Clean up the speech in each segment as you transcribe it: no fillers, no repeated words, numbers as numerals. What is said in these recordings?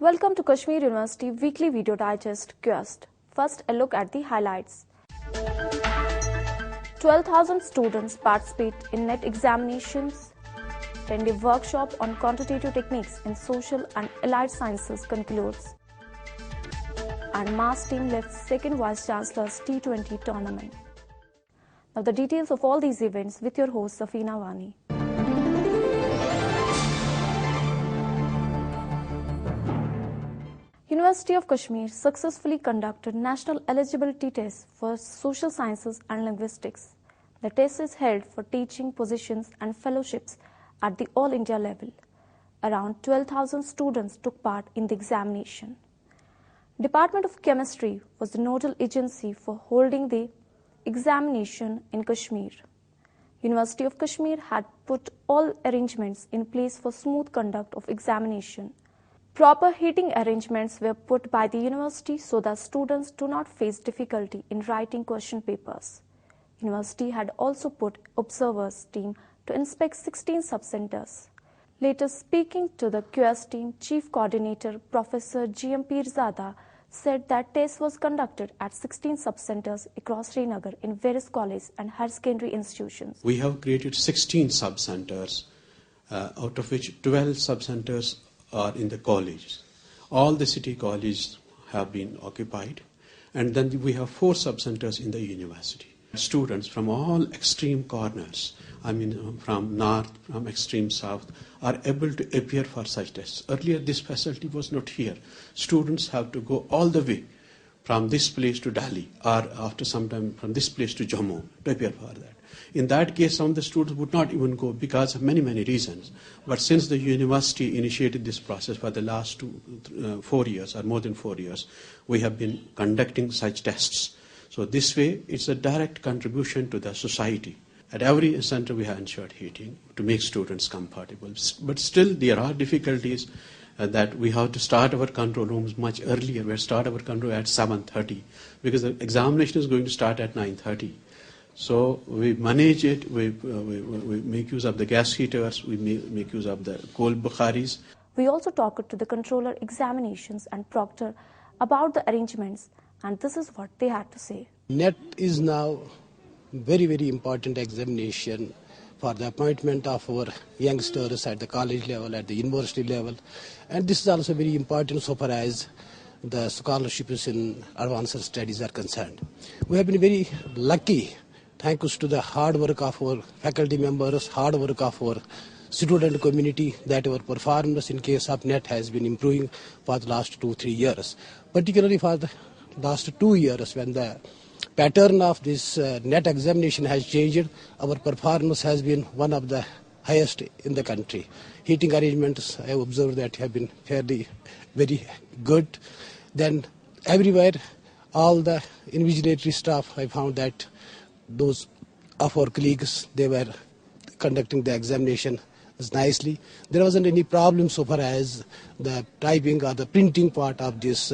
Welcome to Kashmir University Weekly Video Digest Quest. First, a look at the highlights. 12,000 students participate in NET examinations. 10-day workshop on quantitative techniques in social and allied sciences concludes. And Mass team lifts second Vice Chancellor's T20 tournament. Now the details of all these events with your host Safina Wani. University of Kashmir successfully conducted national eligibility tests for social sciences and linguistics. The test is held for teaching positions and fellowships at the All India level. Around 12,000 students took part in the examination. Department of Chemistry was the nodal agency for holding the examination in Kashmir. University of Kashmir had put all arrangements in place for smooth conduct of examination. Proper heating arrangements were put by the university so that students do not face difficulty in writing question papers. University had also put observers team to inspect 16 sub-centers. Later speaking to the QS team, Chief Coordinator Professor G.M. Pirzada said that test was conducted at 16 sub-centers across Srinagar in various colleges and higher secondary institutions. We have created 16 sub-centers, out of which 12 sub-centers are in the colleges. All the city colleges have been occupied, and then we have 4 sub-centers in the university. Students from all extreme corners, from north, from extreme south, are able to appear for such tests. Earlier, this facility was not here. Students have to go all the way from this place to Delhi, or after some time from this place to Jammu to appear for that. In that case, some of the students would not even go because of many reasons. But since the university initiated this process for the last 4 years or more than 4 years, we have been conducting such tests. So this way, it's a direct contribution to the society. At every center, we have ensured heating to make students comfortable. But still, there are difficulties that we have to start our control rooms much earlier. We start our control at 7:30 because the examination is going to start at 9:30. So we manage it, we make use of the gas heaters, we make use of the coal bukharis. We also talked to the controller examinations and proctor about the arrangements, and this is what they had to say. NET is now very important examination for the appointment of our youngsters at the college level, at the university level, and this is also very important so far as the scholarships in advanced studies are concerned. We have been very lucky, thanks to the hard work of our faculty members, hard work of our student community, that our performance in case of NET has been improving for the last 2-3 years. Particularly for the last 2 years, when the pattern of this NET examination has changed, our performance has been one of the highest in the country. Heating arrangements, I have observed that have been very good. Then everywhere, all the invigilatory staff, I found that those of our colleagues, they were conducting the examination nicely. There wasn't any problem so far as the typing or the printing part of this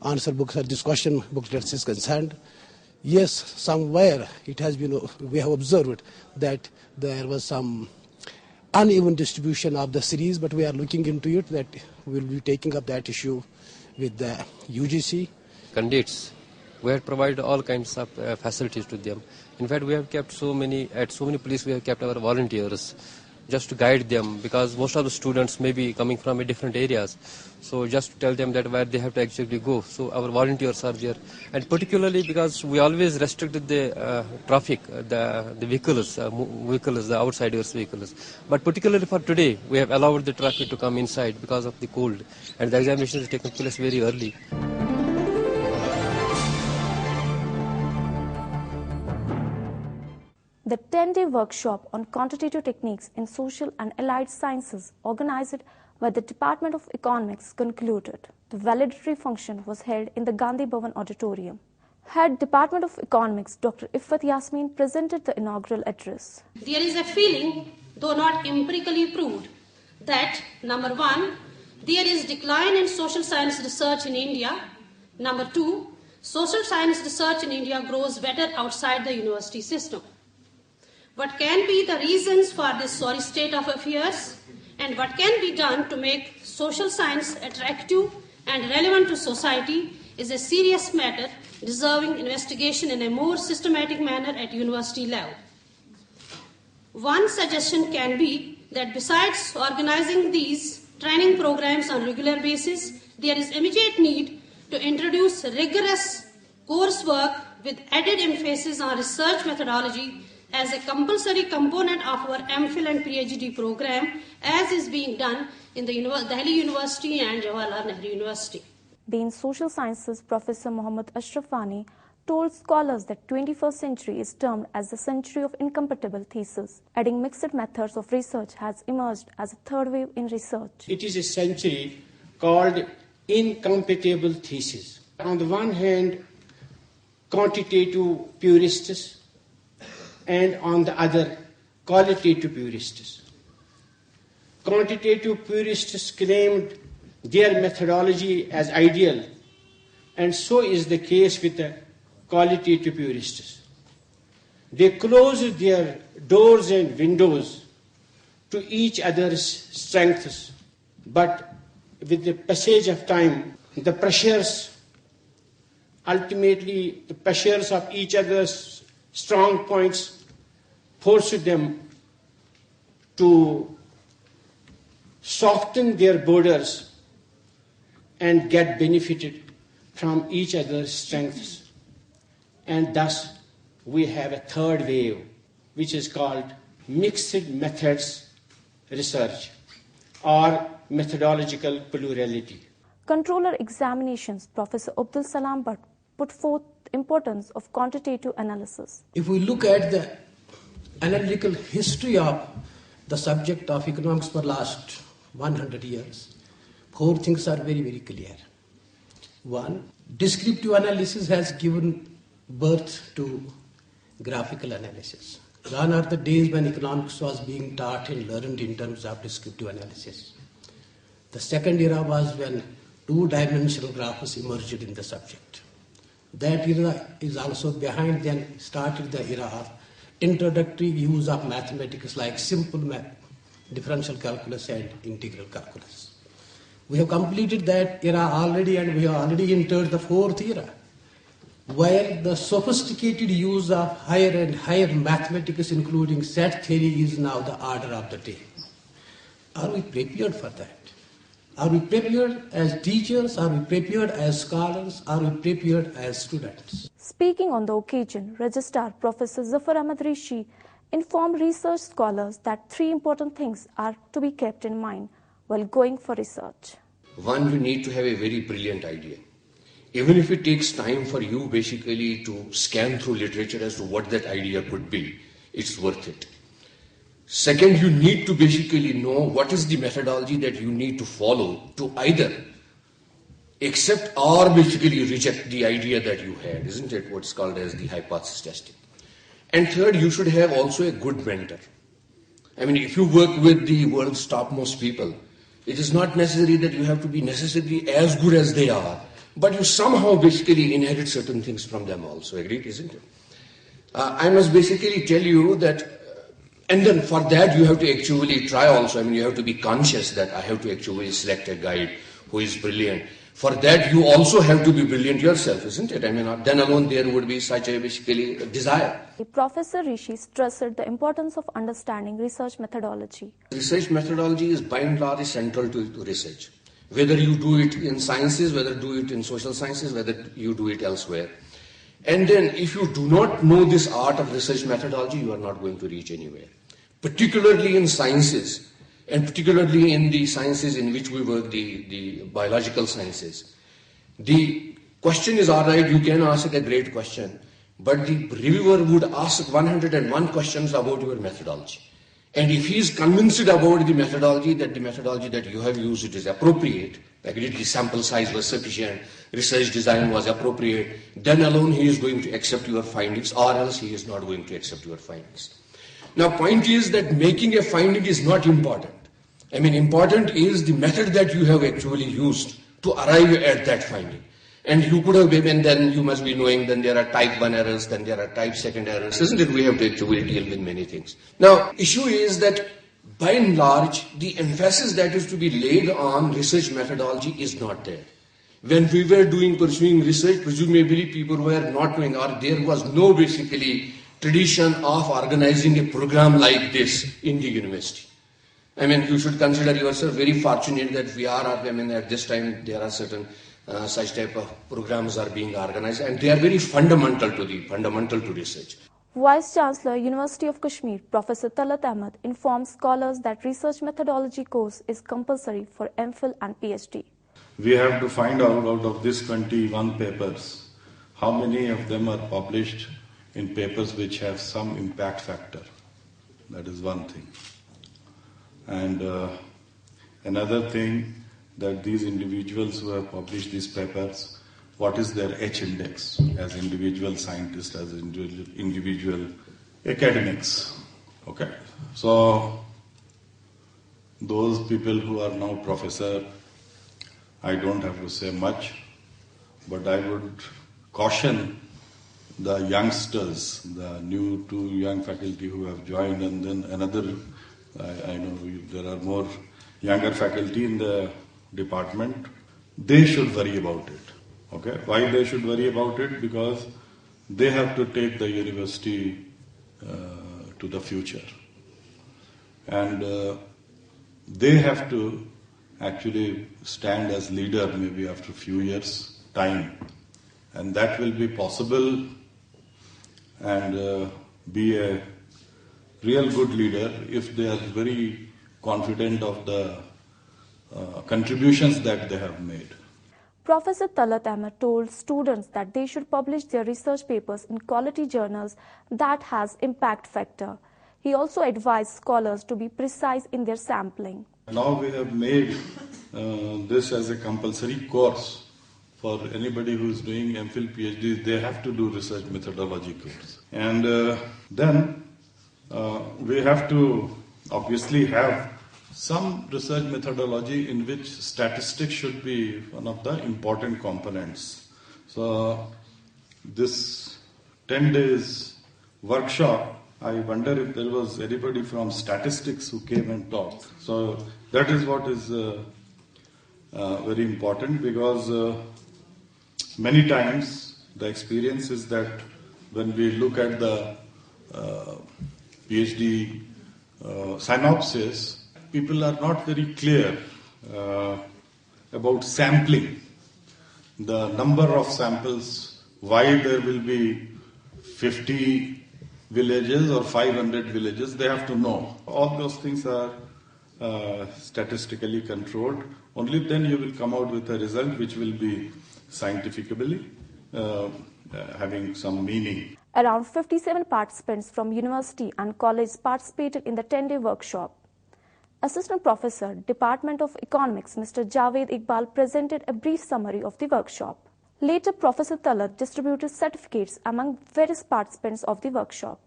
answer books or this question booklets is concerned. Yes, somewhere it has been, we have observed that there was some uneven distribution of the series, but we are looking into it, that we will be taking up that issue with the UGC. Candidates, we have provided all kinds of facilities to them. In fact, we have kept at so many places we have kept our volunteers just to guide them, because most of the students may be coming from different areas. So just to tell them that where they have to actually go. So our volunteers are there. And particularly because we always restricted the traffic, the vehicles, the outsiders vehicles. But particularly for today, we have allowed the traffic to come inside because of the cold. And the examination is taking place very early. The 10-day workshop on quantitative techniques in social and allied sciences organized by the Department of Economics concluded. The valedictory function was held in the Gandhi Bhavan Auditorium. Head Department of Economics Dr. Iffat Yasmin presented the inaugural address. There is a feeling, though not empirically proved, that number 1, there is decline in social science research in India. Number 2, social science research in India grows better outside the university system. What can be the reasons for this sorry state of affairs? and what can be done to make social science attractive and relevant to society is a serious matter deserving investigation in a more systematic manner at university level. One suggestion can be that besides organizing these training programs on a regular basis, there is immediate need to introduce rigorous coursework with added emphasis on research methodology as a compulsory component of our MPhil and PhD program, as is being done in the Delhi University and Jawaharlal Nehru University. Dean Social Sciences Professor Mohammad Ashraf Wani told scholars that 21st century is termed as the century of incompatible theses, adding mixed methods of research has emerged as a third wave in research. It is a century called incompatible theses. On the one hand, quantitative purists, and on the other, qualitative purists. Quantitative purists claimed their methodology as ideal, and so is the case with the qualitative purists. They closed their doors and windows to each other's strengths, but with the passage of time, the pressures of each other's strong points forced them to soften their borders and get benefited from each other's strengths. And thus we have a third wave, which is called mixed methods research or methodological plurality. Controller Examinations Professor Abdul Salam Bhatt put forth the importance of quantitative analysis. If we look at the analytical history of the subject of economics for last 100 years, four things are very, very clear. One, descriptive analysis has given birth to graphical analysis. Gone are the days when economics was being taught and learned in terms of descriptive analysis. The second era was when two-dimensional graphs emerged in the subject. That era is also behind, then started the era of introductory use of mathematics like simple math, differential calculus and integral calculus. We have completed that era already, and we have already entered the fourth era, where the sophisticated use of higher and higher mathematics, including set theory, is now the order of the day. Are we prepared for that? Are we prepared as teachers? Are we prepared as scholars? Are we prepared as students? Speaking on the occasion, Registrar Professor Zafar Ahmad Rishi informed research scholars that three important things are to be kept in mind while going for research. One, you need to have a very brilliant idea. Even if it takes time for you basically to scan through literature as to what that idea could be, it's worth it. Second, you need to basically know what is the methodology that you need to follow to either accept or basically reject the idea that you had, isn't it? What's called as the hypothesis testing. And third, you should have also a good mentor. I mean, if you work with the world's topmost people, it is not necessary that you have to be necessarily as good as they are, but you somehow basically inherit certain things from them also, agreed, isn't it? I must basically tell you that, and then for that you have to actually try also, I mean, you have to be conscious that I have to actually select a guide who is brilliant. For that you also have to be brilliant yourself, isn't it? I mean, then alone there would be such a basically desire. Professor Rishi stressed the importance of understanding research methodology. Research methodology is by and large central to research. Whether you do it in sciences, whether you do it in social sciences, whether you do it elsewhere. And then if you do not know this art of research methodology, you are not going to reach anywhere. Particularly in sciences, and particularly in the sciences in which we work, the biological sciences. The question is all right, you can ask a great question, but the reviewer would ask 101 questions about your methodology. And if he is convinced about the methodology that you have used is appropriate, like the sample size was sufficient, research design was appropriate, then alone he is going to accept your findings, or else he is not going to accept your findings. Now, point is that making a finding is not important. I mean, important is the method that you have actually used to arrive at that finding. And you could have been, and then you must be knowing, then there are type 1 errors, then there are type 2 errors, isn't it? We have to actually deal with many things. Now, issue is that by and large, the emphasis that is to be laid on research methodology is not there. When we were pursuing research, presumably people were not doing, or there was no basically tradition of organizing a program like this in the university. I mean, you should consider yourself very fortunate that we are, I mean, at this time there are certain such type of programs are being organized, and they are very fundamental to research. Vice Chancellor, University of Kashmir, Professor Talat Ahmed, informs scholars that research methodology course is compulsory for MPhil and PhD. We have to find out of these 21 papers, how many of them are published in papers which have some impact factor. That is one thing. And another thing, that these individuals who have published these papers, what is their H index as individual scientists, as individual academics. Okay. So those people who are now professor, I don't have to say much, but I would caution the youngsters, the new two young faculty who have joined, and then another, I know there are more younger faculty in the department. They should worry about it. Okay? Why they should worry about it? Because they have to take the university to the future. And they have to actually stand as leader maybe after a few years' time. And that will be possible and be a real good leader if they are very confident of the contributions that they have made. Professor Talat Ahmed told students that they should publish their research papers in quality journals that has impact factor. He also advised scholars to be precise in their sampling. Now we have made this as a compulsory course for anybody who is doing MPhil, PhD. They have to do research methodology course. And then we have to obviously have some research methodology in which statistics should be one of the important components. So this 10 days workshop, I wonder if there was anybody from statistics who came and talked. So that is what is very important, because many times the experience is that when we look at the PhD synopsis, people are not very clear about sampling, the number of samples, why there will be 50 villages or 500 villages. They have to know. All those things are statistically controlled. Only then you will come out with a result which will be scientifically having some meaning. Around 57 participants from university and college participated in the 10-day workshop. Assistant Professor, Department of Economics, Mr. Javed Iqbal presented a brief summary of the workshop. Later, Professor Talat distributed certificates among various participants of the workshop.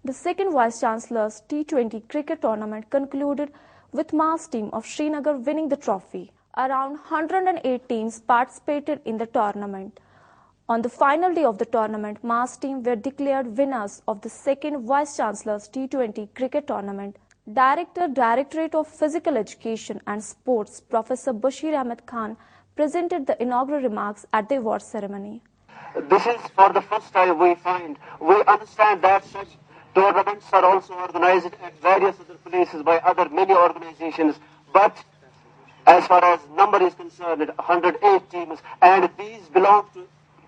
The second Vice-Chancellor's T20 cricket tournament concluded with Mars team of Srinagar winning the trophy. Around 108 teams participated in the tournament. On the final day of the tournament, Mars team were declared winners of the second Vice-Chancellor's T20 cricket tournament. Directorate of Physical Education and Sports, Professor Bashir Ahmed Khan, presented the inaugural remarks at the award ceremony. This is for the first time we understand that such tournaments are also organized at various other places by many organizations, but as far as number is concerned, 108 teams, and these belong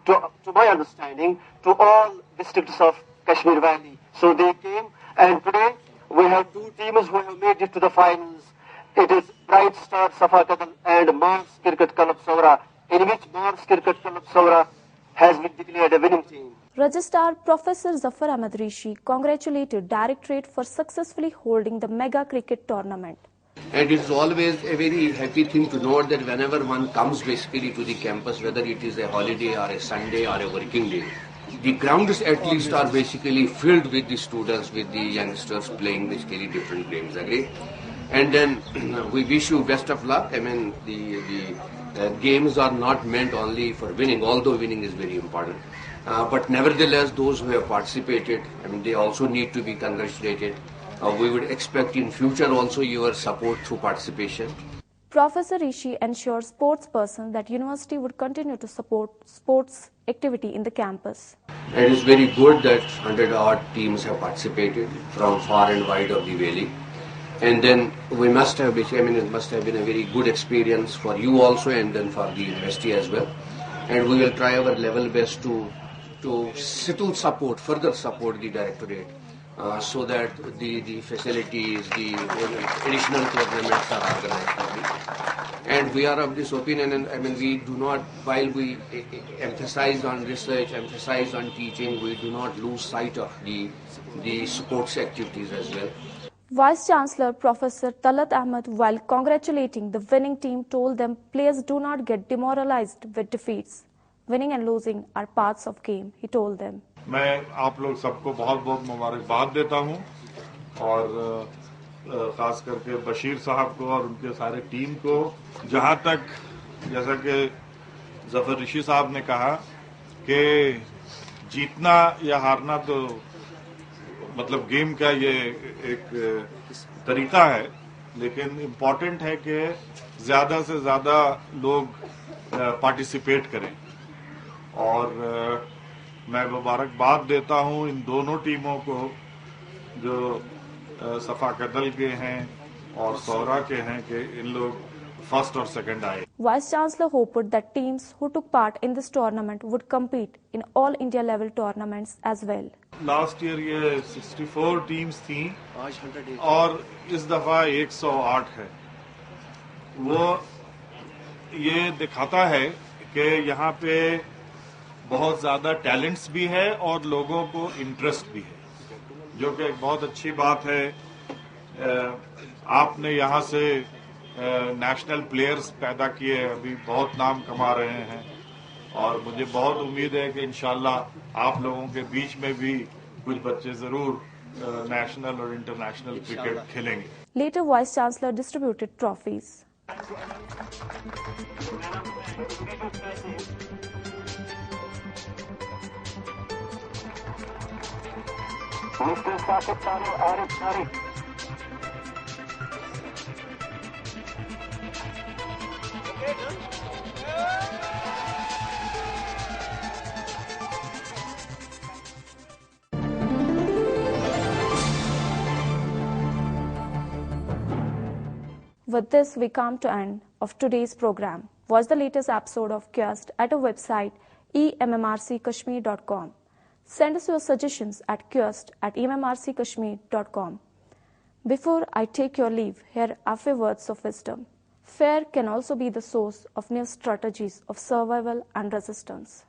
to my understanding, to all districts of Kashmir Valley. So they came, and today we have two teams who have made it to the finals, It is Bright Star Safa Kadal and Mars Cricket Club Saura, in which Mars Cricket Club Saura has been declared a winning team. Registrar Professor Zafar Ahmed Rishi congratulated Directorate for successfully holding the mega cricket tournament. And it's always a very happy thing to note that whenever one comes basically to the campus, whether it is a holiday or a Sunday or a working day, the grounds at least are basically filled with the students, with the youngsters playing basically different games. Agree? And then we wish you best of luck. I mean, the games are not meant only for winning, although winning is very important. But nevertheless, those who have participated, I mean, they also need to be congratulated. We would expect in future also your support through participation. Professor Rishi ensured sportspersons that university would continue to support sports activity in the campus. It is very good that 100-odd teams have participated from far and wide of the valley. And then we must have, it must have been a very good experience for you also and then for the university as well. And we will try our level best to further support the directorate so that the facilities, the additional tournaments are organized. And we are of this opinion, and I mean, we do not, while we emphasize on research, emphasize on teaching, we do not lose sight of the sports activities as well. Vice Chancellor Professor Talat Ahmed, while congratulating the winning team, told them players do not get demoralized with defeats. Winning and losing are parts of game, he told them. मैं आप लोग सबको बहुत बहुत मुबारकबाद देता हूं और खास करके बशीर साहब को और उनके सारे टीम को, जहां तक जैसा कि जफर ऋषि साहब ने कहा कि जीतना या हारना तो मतलब गेम का ये एक तरीका है, लेकिन इम्पोर्टेंट है कि ज्यादा से ज्यादा लोग पार्टिसिपेट करें। और मैं मुबारकबाद देता हूं इन दोनों टीमों को जो सफा कदल के हैं और सौरा के हैं कि इन लोग फर्स्ट और सेकंड आए। Vice Chancellor hoped that teams who took part in this tournament would compete in all India level tournaments as well. Last year ये 64 टीम्स थी और इस दफा 108 है। वो ये दिखाता है कि यहाँ पे बहुत ज्यादा टैलेंट्स भी है और लोगों को इंटरेस्ट भी है, जो कि एक बहुत अच्छी बात है। आपने यहाँ से नेशनल प्लेयर्स पैदा किए, अभी बहुत नाम कमा रहे हैं और मुझे बहुत उम्मीद है कि इंशाल्लाह आप लोगों के बीच में भी कुछ बच्चे जरूर नेशनल और इंटरनेशनल क्रिकेट खेलेंगे। Later, Vice Chancellor distributed trophies. Mr. Saqib Sari, Arif Sari. With this, we come to end of today's program. Watch the latest episode of Quest at our website emmrckashmir.com. Send us your suggestions at quest@emmrckashmir.com. Before I take your leave, here are few words of wisdom. Fear can also be the source of new strategies of survival and resistance.